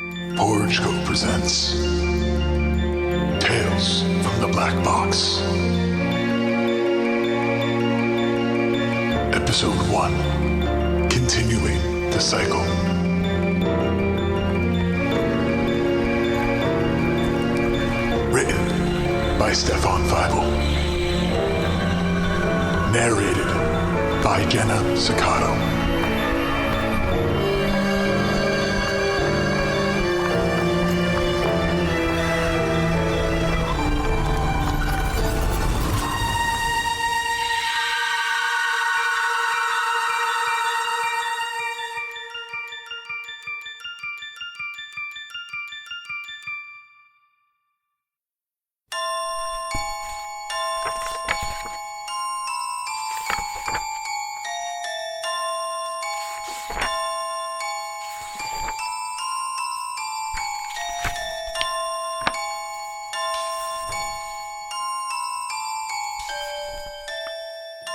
Porridge presents Tales from the Black Box. Episode 1, Continuing the Cycle. Written by Stefan Feibel. Narrated by Jenna Sucato.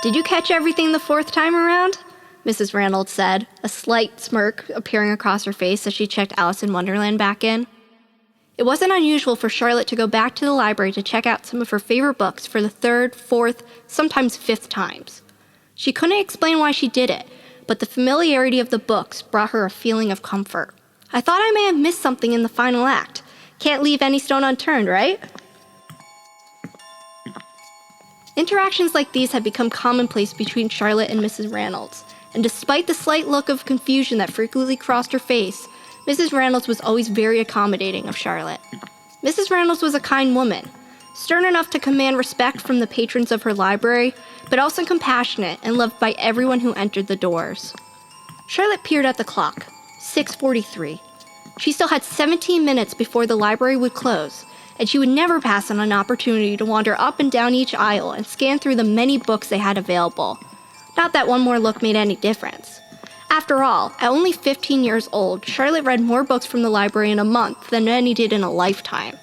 "Did you catch everything the fourth time around?" Mrs. Reynolds said, a slight smirk appearing across her face as she checked Alice in Wonderland back in. It wasn't unusual for Charlotte to go back to the library to check out some of her favorite books for the third, fourth, sometimes fifth times. She couldn't explain why she did it, but the familiarity of the books brought her a feeling of comfort. "I thought I may have missed something in the final act. Can't leave any stone unturned, right?" Interactions like these had become commonplace between Charlotte and Mrs. Reynolds, and despite the slight look of confusion that frequently crossed her face, Mrs. Reynolds was always very accommodating of Charlotte. Mrs. Reynolds was a kind woman, stern enough to command respect from the patrons of her library, but also compassionate and loved by everyone who entered the doors. Charlotte peered at the clock, 6:43. She still had 17 minutes before the library would close, and she would never pass on an opportunity to wander up and down each aisle and scan through the many books they had available. Not that one more look made any difference. After all, at only 15 years old, Charlotte read more books from the library in a month than many did in a lifetime.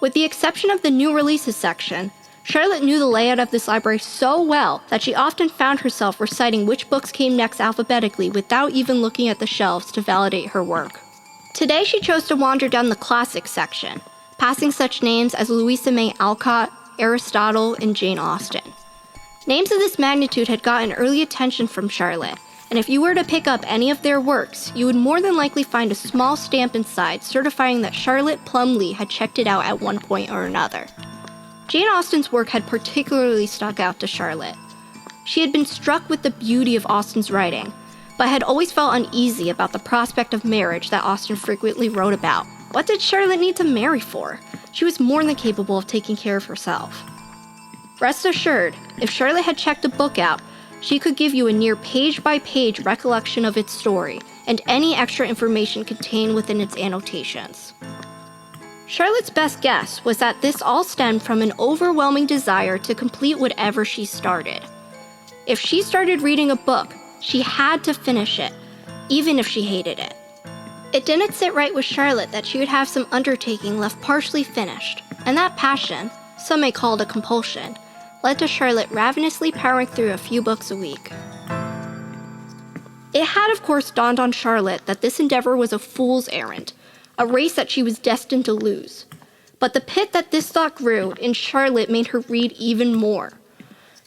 With the exception of the new releases section, Charlotte knew the layout of this library so well that she often found herself reciting which books came next alphabetically without even looking at the shelves to validate her work. Today she chose to wander down the classics section, passing such names as Louisa May Alcott, Aristotle, and Jane Austen. Names of this magnitude had gotten early attention from Charlotte, and if you were to pick up any of their works, you would more than likely find a small stamp inside certifying that Charlotte Plumlee had checked it out at one point or another. Jane Austen's work had particularly stuck out to Charlotte. She had been struck with the beauty of Austen's writing, but had always felt uneasy about the prospect of marriage that Austen frequently wrote about. What did Charlotte need to marry for? She was more than capable of taking care of herself. Rest assured, if Charlotte had checked a book out, she could give you a near page-by-page recollection of its story and any extra information contained within its annotations. Charlotte's best guess was that this all stemmed from an overwhelming desire to complete whatever she started. If she started reading a book, she had to finish it, even if she hated it. It didn't sit right with Charlotte that she would have some undertaking left partially finished, and that passion, some may call it a compulsion, led to Charlotte ravenously powering through a few books a week. It had of course dawned on Charlotte that this endeavor was a fool's errand, a race that she was destined to lose. But the pit that this thought grew in Charlotte made her read even more.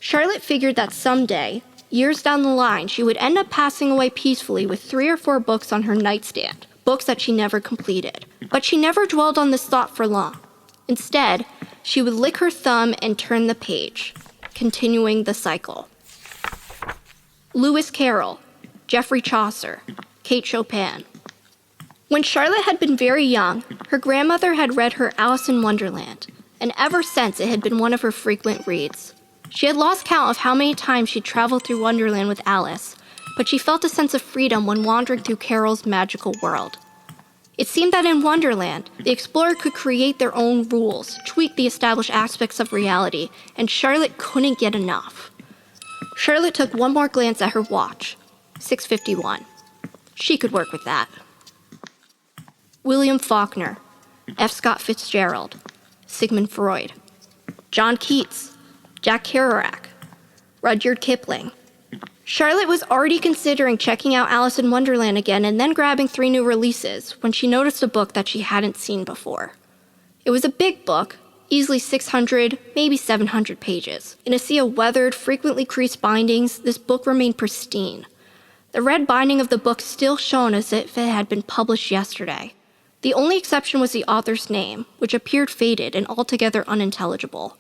Charlotte figured that someday, years down the line, she would end up passing away peacefully with 3 or 4 books on her nightstand, books that she never completed. But she never dwelled on this thought for long. Instead, she would lick her thumb and turn the page, continuing the cycle. Lewis Carroll, Geoffrey Chaucer, Kate Chopin. When Charlotte had been very young, her grandmother had read her Alice in Wonderland, and ever since it had been one of her frequent reads. She had lost count of how many times she'd traveled through Wonderland with Alice, but she felt a sense of freedom when wandering through Carroll's magical world. It seemed that in Wonderland, the explorer could create their own rules, tweak the established aspects of reality, and Charlotte couldn't get enough. Charlotte took one more glance at her watch, 6:51. She could work with that. William Faulkner, F. Scott Fitzgerald, Sigmund Freud, John Keats, Jack Kerouac, Rudyard Kipling, Charlotte was already considering checking out Alice in Wonderland again and then grabbing 3 new releases when she noticed a book that she hadn't seen before. It was a big book, easily 600, maybe 700 pages. In a sea of weathered, frequently creased bindings, this book remained pristine. The red binding of the book still shone as if it had been published yesterday. The only exception was the author's name, which appeared faded and altogether unintelligible.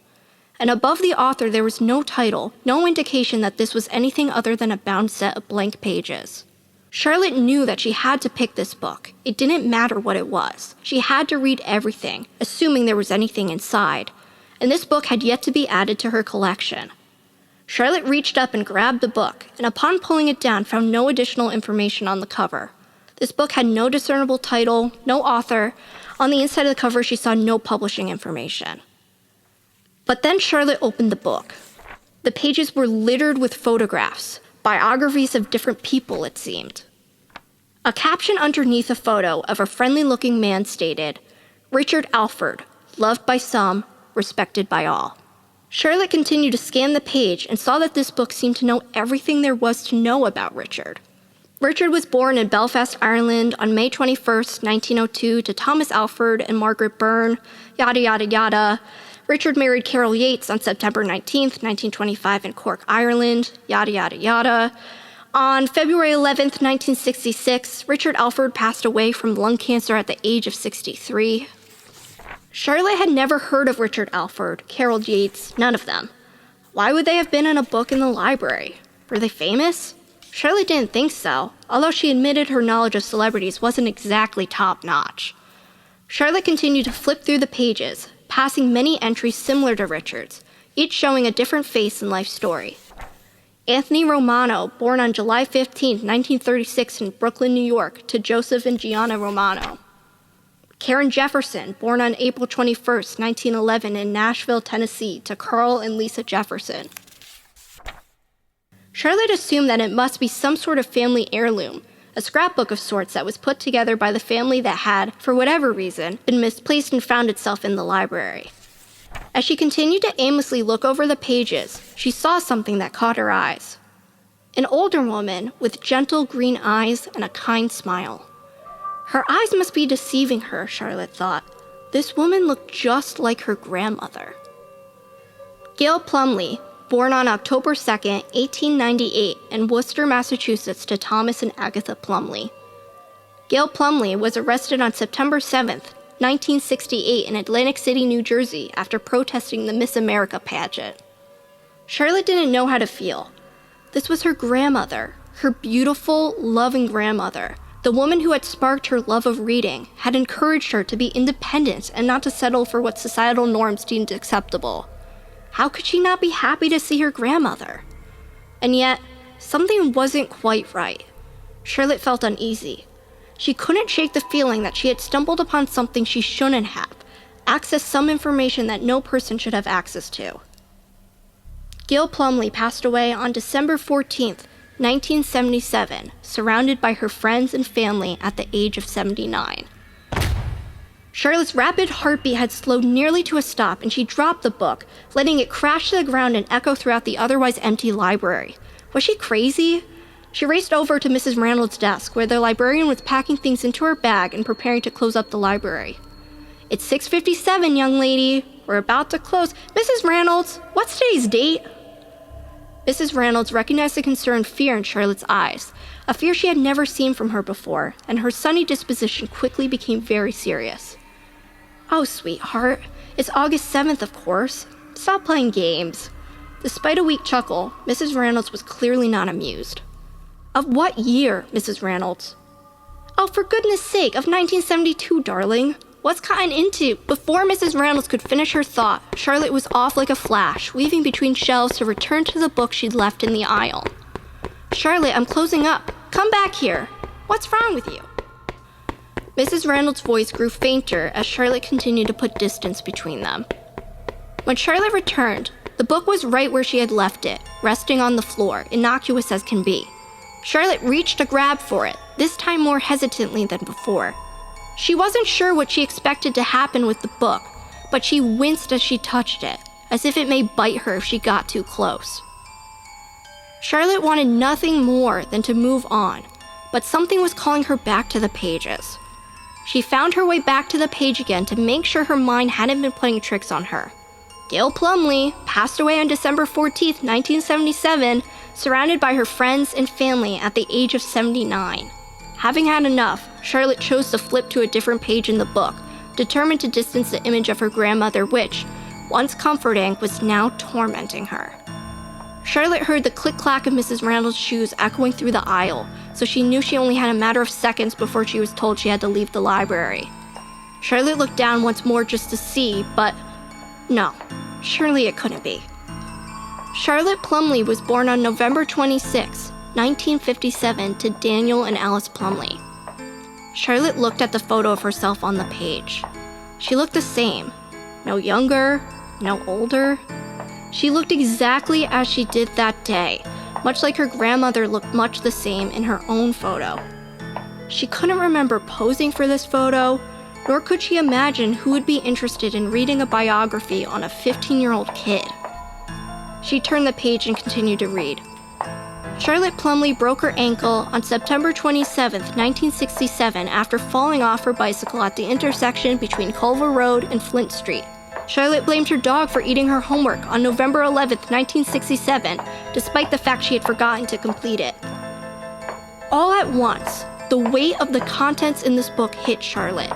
And above the author there was no title, no indication that this was anything other than a bound set of blank pages. Charlotte knew that she had to pick this book. It didn't matter what it was. She had to read everything, assuming there was anything inside. And this book had yet to be added to her collection. Charlotte reached up and grabbed the book, and upon pulling it down found no additional information on the cover. This book had no discernible title, no author. On the inside of the cover she saw no publishing information. But then Charlotte opened the book. The pages were littered with photographs, biographies of different people, it seemed. A caption underneath a photo of a friendly-looking man stated, "Richard Alford, loved by some, respected by all." Charlotte continued to scan the page and saw that this book seemed to know everything there was to know about Richard. Richard was born in Belfast, Ireland on May 21st, 1902 to Thomas Alford and Margaret Byrne, yada yada yada. Richard married Carol Yates on September 19th, 1925 in Cork, Ireland, yada yada yada. On February 11th, 1966, Richard Alford passed away from lung cancer at the age of 63. Charlotte had never heard of Richard Alford, Carol Yates, none of them. Why would they have been in a book in the library? Were they famous? Charlotte didn't think so, although she admitted her knowledge of celebrities wasn't exactly top-notch. Charlotte continued to flip through the pages, passing many entries similar to Richard's, each showing a different face and life story. Anthony Romano, born on July 15, 1936 in Brooklyn, New York, to Joseph and Gianna Romano. Karen Jefferson, born on April 21, 1911 in Nashville, Tennessee, to Carl and Lisa Jefferson. Charlotte assumed that it must be some sort of family heirloom, a scrapbook of sorts that was put together by the family that had, for whatever reason, been misplaced and found itself in the library. As she continued to aimlessly look over the pages, she saw something that caught her eyes. An older woman with gentle green eyes and a kind smile. Her eyes must be deceiving her, Charlotte thought. This woman looked just like her grandmother. Gail Plumlee, born on October 2, 1898 in Worcester, Massachusetts to Thomas and Agatha Plumlee. Gail Plumlee was arrested on September 7, 1968 in Atlantic City, New Jersey after protesting the Miss America pageant. Charlotte didn't know how to feel. This was her grandmother, her beautiful, loving grandmother. The woman who had sparked her love of reading, had encouraged her to be independent and not to settle for what societal norms deemed acceptable. How could she not be happy to see her grandmother? And yet, something wasn't quite right. Charlotte felt uneasy. She couldn't shake the feeling that she had stumbled upon something she shouldn't have, accessed some information that no person should have access to. Gail Plumlee passed away on December 14th, 1977, surrounded by her friends and family at the age of 79. Charlotte's rapid heartbeat had slowed nearly to a stop, and she dropped the book, letting it crash to the ground and echo throughout the otherwise empty library. Was she crazy? She raced over to Mrs. Randall's desk, where the librarian was packing things into her bag and preparing to close up the library. "It's 6:57, young lady. We're about to close. Mrs. Randalls, what's today's date?" Mrs. Randalls recognized the concerned fear in Charlotte's eyes, a fear she had never seen from her before, and her sunny disposition quickly became very serious. "Oh, sweetheart, it's August 7th, of course. Stop playing games." Despite a weak chuckle, Mrs. Randalls was clearly not amused. "Of what year, Mrs. Randalls?" "Oh, for goodness sake, of 1972, darling. What's gotten into?" Before Mrs. Randalls could finish her thought, Charlotte was off like a flash, weaving between shelves to return to the book she'd left in the aisle. "Charlotte, I'm closing up. Come back here. What's wrong with you?" Mrs. Randalls' voice grew fainter as Charlotte continued to put distance between them. When Charlotte returned, the book was right where she had left it, resting on the floor, innocuous as can be. Charlotte reached to grab for it, this time more hesitantly than before. She wasn't sure what she expected to happen with the book, but she winced as she touched it, as if it may bite her if she got too close. Charlotte wanted nothing more than to move on, but something was calling her back to the pages. She found her way back to the page again to make sure her mind hadn't been playing tricks on her. Gail Plumlee passed away on December 14th, 1977, surrounded by her friends and family at the age of 79. Having had enough, Charlotte chose to flip to a different page in the book, determined to distance the image of her grandmother, which, once comforting, was now tormenting her. Charlotte heard the click-clack of Mrs. Randall's shoes echoing through the aisle, so she knew she only had a matter of seconds before she was told she had to leave the library. Charlotte looked down once more just to see, but no, surely it couldn't be. Charlotte Plumlee was born on November 26, 1957, to Daniel and Alice Plumlee. Charlotte looked at the photo of herself on the page. She looked the same. No younger, no older. She looked exactly as she did that day, much like her grandmother looked much the same in her own photo. She couldn't remember posing for this photo, nor could she imagine who would be interested in reading a biography on a 15-year-old kid. She turned the page and continued to read. Charlotte Plumlee broke her ankle on September 27, 1967, after falling off her bicycle at the intersection between Culver Road and Flint Street. Charlotte blamed her dog for eating her homework on November 11, 1967, despite the fact she had forgotten to complete it. All at once, the weight of the contents in this book hit Charlotte.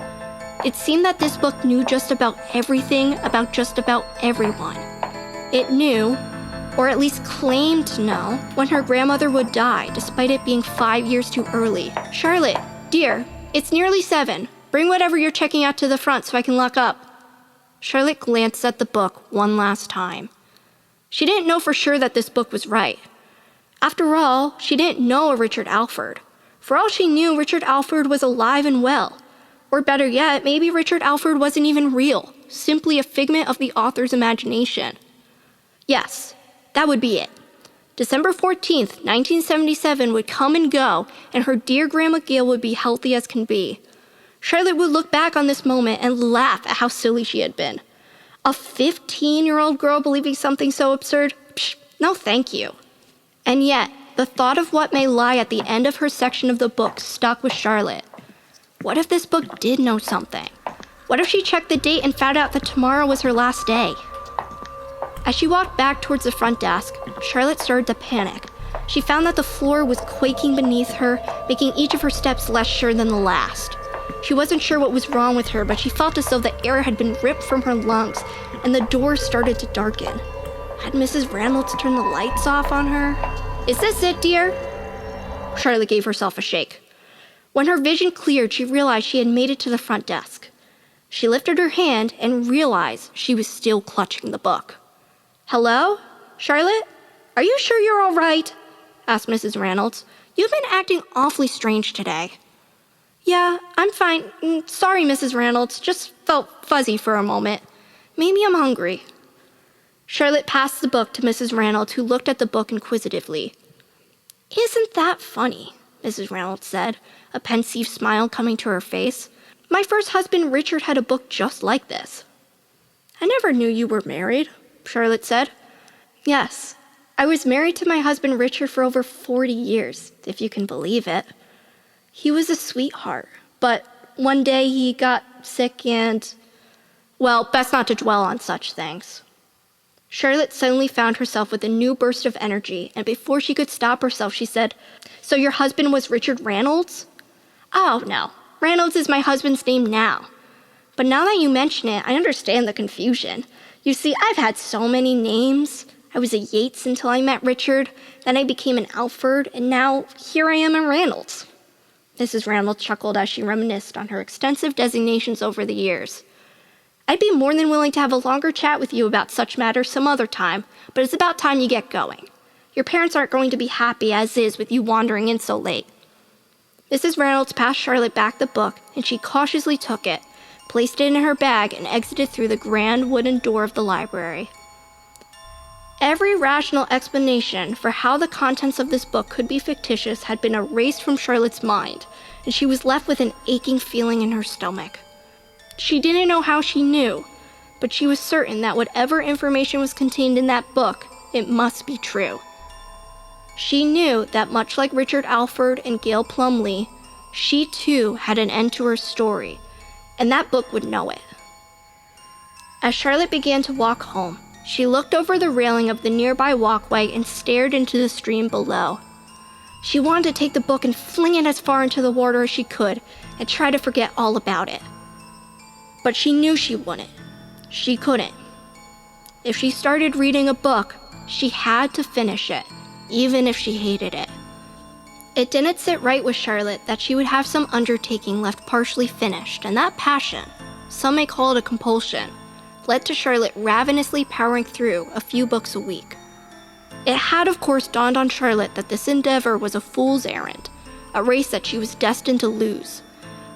It seemed that this book knew just about everything about just about everyone. It knew, or at least claimed to know, when her grandmother would die, despite it being 5 years too early. "Charlotte, dear, it's nearly 7. Bring whatever you're checking out to the front so I can lock up." Charlotte glanced at the book one last time. She didn't know for sure that this book was right. After all, she didn't know a Richard Alford. For all she knew, Richard Alford was alive and well. Or better yet, maybe Richard Alford wasn't even real, simply a figment of the author's imagination. Yes, that would be it. December 14th, 1977 would come and go, and her dear Grandma Gail would be healthy as can be. Charlotte would look back on this moment and laugh at how silly she had been. A 15-year-old girl believing something so absurd? Psh, no thank you. And yet, the thought of what may lie at the end of her section of the book stuck with Charlotte. What if this book did know something? What if she checked the date and found out that tomorrow was her last day? As she walked back towards the front desk, Charlotte started to panic. She found that the floor was quaking beneath her, making each of her steps less sure than the last. She wasn't sure what was wrong with her, but she felt as though the air had been ripped from her lungs, and the door started to darken. Had Mrs. Reynolds turned the lights off on her? "Is this it, dear?" Charlotte gave herself a shake. When her vision cleared, she realized she had made it to the front desk. She lifted her hand and realized she was still clutching the book. "Hello? Charlotte? Are you sure you're all right?" asked Mrs. Reynolds. "You've been acting awfully strange today." "Yeah, I'm fine. Sorry, Mrs. Reynolds. Just felt fuzzy for a moment. Maybe I'm hungry." Charlotte passed the book to Mrs. Reynolds, who looked at the book inquisitively. "Isn't that funny?" Mrs. Reynolds said, a pensive smile coming to her face. "My first husband, Richard, had a book just like this." "I never knew you were married," Charlotte said. "Yes, I was married to my husband, Richard, for over 40 years, if you can believe it. He was a sweetheart, but one day he got sick and, well, best not to dwell on such things." Charlotte suddenly found herself with a new burst of energy, and before she could stop herself, she said, "So your husband was Richard Reynolds?" "Oh, no. Reynolds is my husband's name now. But now that you mention it, I understand the confusion. You see, I've had so many names. I was a Yates until I met Richard, then I became an Alford, and now here I am a Reynolds." Mrs. Reynolds chuckled as she reminisced on her extensive designations over the years. "I'd be more than willing to have a longer chat with you about such matters some other time, but it's about time you get going. Your parents aren't going to be happy as is with you wandering in so late." Mrs. Reynolds passed Charlotte back the book, and she cautiously took it, placed it in her bag, and exited through the grand wooden door of the library. Every rational explanation for how the contents of this book could be fictitious had been erased from Charlotte's mind, and she was left with an aching feeling in her stomach. She didn't know how she knew, but she was certain that whatever information was contained in that book, it must be true. She knew that much like Richard Alford and Gail Plumlee, she too had an end to her story, and that book would know it. As Charlotte began to walk home, she looked over the railing of the nearby walkway and stared into the stream below. She wanted to take the book and fling it as far into the water as she could and try to forget all about it. But she knew she wouldn't. She couldn't. If she started reading a book, she had to finish it, even if she hated it. It didn't sit right with Charlotte that she would have some undertaking left partially finished, and that passion, some may call it a compulsion, led to Charlotte ravenously powering through a few books a week. It had, of course, dawned on Charlotte that this endeavor was a fool's errand, a race that she was destined to lose.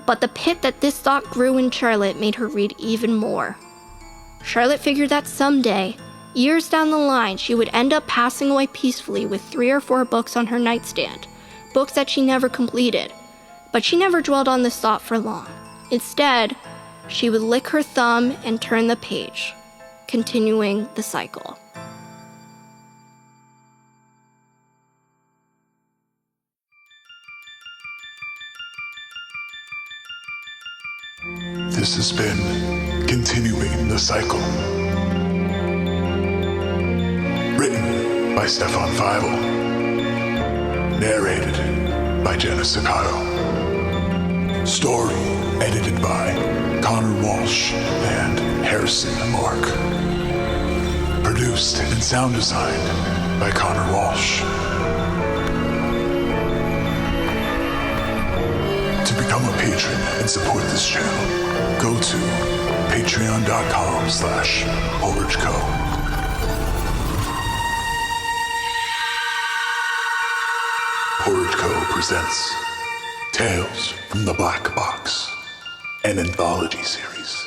But the pit that this thought grew in Charlotte made her read even more. Charlotte figured that someday, years down the line, she would end up passing away peacefully with 3 or 4 books on her nightstand, books that she never completed. But she never dwelled on this thought for long. Instead, she would lick her thumb and turn the page, continuing the cycle. This has been Continuing the Cycle. Written by Stefan Feibel. Narrated by Jenna Sucato. Story edited by Conor, Walsh, and Harrison Mark. Produced and sound designed by Conor Walsh. To become a patron and support this channel, go to patreon.com/PorridgeCo. Porridge Co. presents Tales from the Black Box, an anthology series.